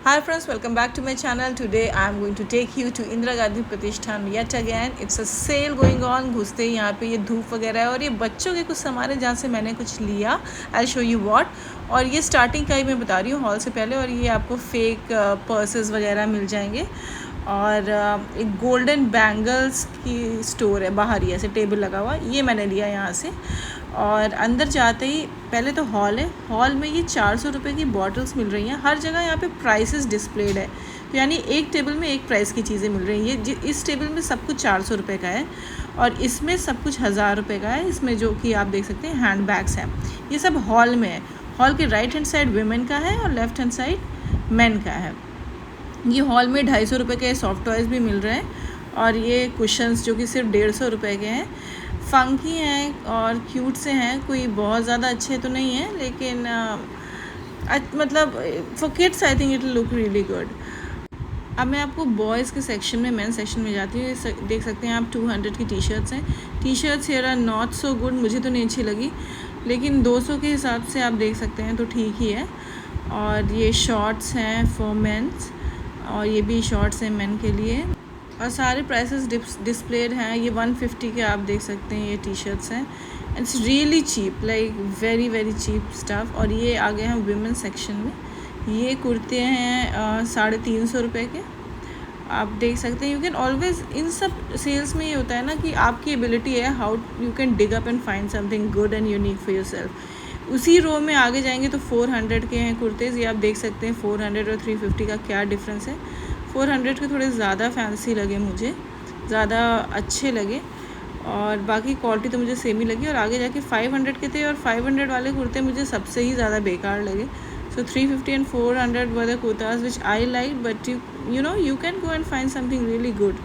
Hi friends, welcome back to my channel. Today I am going to take you to Indira Gandhi Pratishthan yet again. It's a sale going on. घुसते ही यहाँ पे ये धूप वगैरह है और ये बच्चों के कुछ सामान है जहाँ से मैंने कुछ लिया. I'll show you what. और ये स्टार्टिंग का ही मैं बता रही हूँ हॉल से पहले. और ये आपको फेक पर्सेस वगैरह मिल जाएंगे. और एक गोल्डन बैंगल्स की स्टोर है बाहर ही ऐसे टेबल लगा हुआ. ये मैंने लिया यहाँ से. और अंदर जाते ही पहले तो हॉल है. हॉल में ये 400 रुपये की बॉटल्स मिल रही हैं. हर जगह यहाँ पे प्राइसेस डिस्प्लेड है. तो यानी एक टेबल में एक प्राइस की चीज़ें मिल रही हैं. ये इस टेबल में सब कुछ 400 रुपये का है और इसमें सब कुछ 1000 रुपये का है. इसमें जो कि आप देख सकते हैं हैंड बैग्स हैं. ये सब हॉल में है. हॉल के राइट हैंड साइड विमेन का है और लेफ्ट हैंड साइड मेन का है. ये हॉल में 250 रुपये के सॉफ्ट टॉयज़ भी मिल रहे हैं. और ये कुशन्स जो कि सिर्फ 150 रुपये के हैं. फंकी हैं और क्यूट से हैं. कोई बहुत ज़्यादा अच्छे तो नहीं हैं लेकिन मतलब for kids I think it will look really good. अब मैं आपको बॉयज़ के सेक्शन में मेन सेक्शन में जाती हूँ. देख सकते हैं आप 200 की टी शर्ट्स हैं. T shirts here are not so good. मुझे तो नहीं अच्छी लगी लेकिन 200 के हिसाब से आप देख सकते हैं तो ठीक ही है. और ये शॉर्ट्स हैं फॉर मेंस और ये भी शॉर्ट्स हैं मेन के लिए. और सारे प्राइसेस डिस्प्लेड हैं. ये 150 के आप देख सकते हैं ये टी शर्ट्स हैं. It's really cheap like very very cheap stuff. और ये आ गए हैं विमेन सेक्शन में. ये कुर्ते हैं 350 रुपये के. आप देख सकते हैं. यू कैन ऑलवेज इन सब सेल्स में ये होता है ना कि आपकी एबिलिटी है how you can dig up and find something good and unique for your self. उसी रो में आगे जाएंगे तो 400 के हैं कुर्तेज़. ये आप देख सकते हैं 400 और 350 का क्या डिफरेंस है. 400 के थोड़े ज़्यादा फैंसी लगे मुझे, ज़्यादा अच्छे लगे. और बाकी क्वालिटी तो मुझे सेम ही लगी. और आगे जाके 500 के थे और 500 वाले कुर्ते मुझे सबसे ही ज़्यादा बेकार लगे. सो 350 and 400 were the kurtas which I like. But you know you can go and find something really good.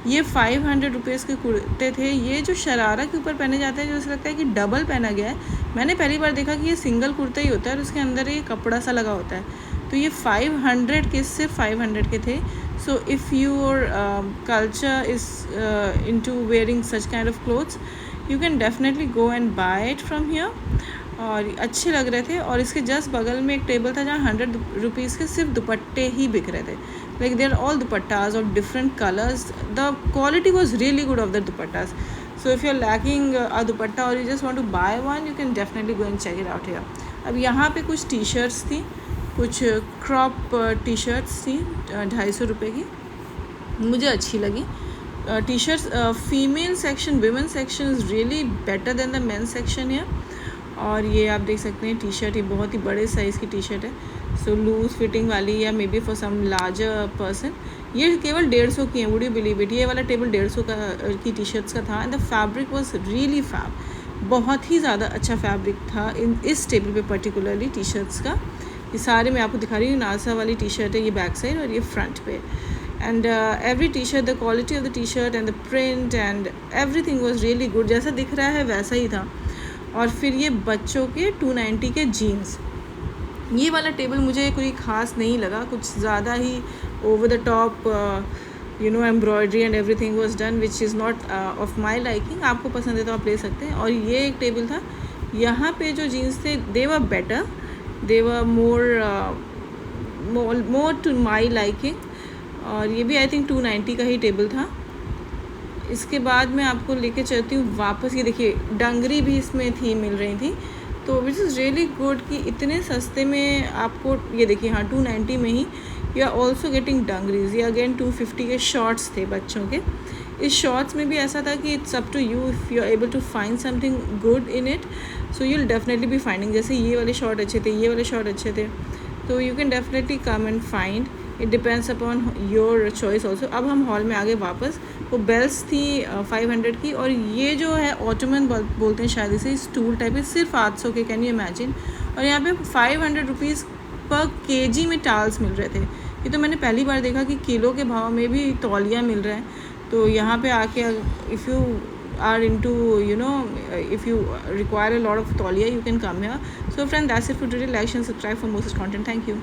ये 500 रुपीज़ के कुर्ते थे. ये जो शरारा के ऊपर पहने जाते हैं जो ऐसा लगता है कि डबल पहना गया है. मैंने पहली बार देखा कि ये सिंगल कुर्ता ही होता है और उसके अंदर ये कपड़ा सा लगा होता है. तो ये 500 के सिर्फ 500 के थे. So if your culture is into wearing such kind of clothes you can definitely go and buy it from here. और अच्छे लग रहे थे. और इसके जस्ट बगल में एक टेबल था जहाँ 100 रुपीज़ के सिर्फ दुपट्टे ही बिक रहे थे. Like there all dupattas of different colours. The quality was really good of the dupattas. So if you are lacking a dupatta और you just want to buy one you can definitely go and check it out here. अब यहाँ पे कुछ T shirts थी. कुछ crop T shirts थी 250 रुपये की. मुझे अच्छी लगी T shirts. Female section women section is really better than the main section है. और ये आप देख सकते हैं टी शर्ट. ये बहुत ही बड़े साइज़ की टी शर्ट है. सो लूज़ फिटिंग वाली या maybe for some larger person. ये केवल 150 की है. Would you believe it. ये वाला टेबल 150 का की टी शर्ट्स का था. And the fabric was really fab. बहुत ही ज़्यादा अच्छा फैब्रिक था इस टेबल पे पर्टिकुलरली टी शर्ट्स का. ये सारे मैं आपको दिखा रही हूँ. नासा वाली टी शर्ट है ये बैक साइड और ये फ्रंट पे. And every T shirt the quality of the T shirt and the print and everything was really good. जैसा दिख रहा है वैसा ही था. और फिर ये बच्चों के 290 के जीन्स. ये वाला टेबल मुझे कोई ख़ास नहीं लगा. कुछ ज़्यादा ही over the top you know embroidery and everything was done which is not of my liking. आपको पसंद है तो आप ले सकते हैं. और ये एक टेबल था. यहाँ पे जो जीन्स थे they were better. They were more to my liking. और ये भी आई थिंक 290 का ही टेबल था. इसके बाद मैं आपको लेके चलती हूँ वापस. ये देखिए डंगरी भी इसमें थी मिल रही थी. तो विच इज़ रियली गुड कि इतने सस्ते में आपको ये देखिए हाँ 290 में ही यू आर ऑल्सो गेटिंग डंगरीज. ये अगेन 250 के शॉर्ट्स थे बच्चों के. इस शॉर्ट्स में भी ऐसा था कि it's up to you if you are able to find something good in it. So you will definitely be finding. जैसे ये वाले शॉर्ट अच्छे थे, ये वाले शॉर्ट अच्छे थे. तो you can definitely come and find. It depends upon your choice also. अब हम हॉल में आगे वापस. वो बेल्स थी 500 की. और ये जो है ऑटोमन बोलते हैं शायद इसे. स्टूल टाइप है सिर्फ 800 के. Can you imagine. और यहाँ पे 500 रुपीज़ पर केजी में टाल्स मिल रहे थे. ये तो मैंने पहली बार देखा कि किलो के भाव में भी तौलिया मिल रहा है. तो यहाँ पे आके if you are into you know if you require a lot of tauliya you can come here. So friend, that's it for today. Like and subscribe for more such content. Thank you.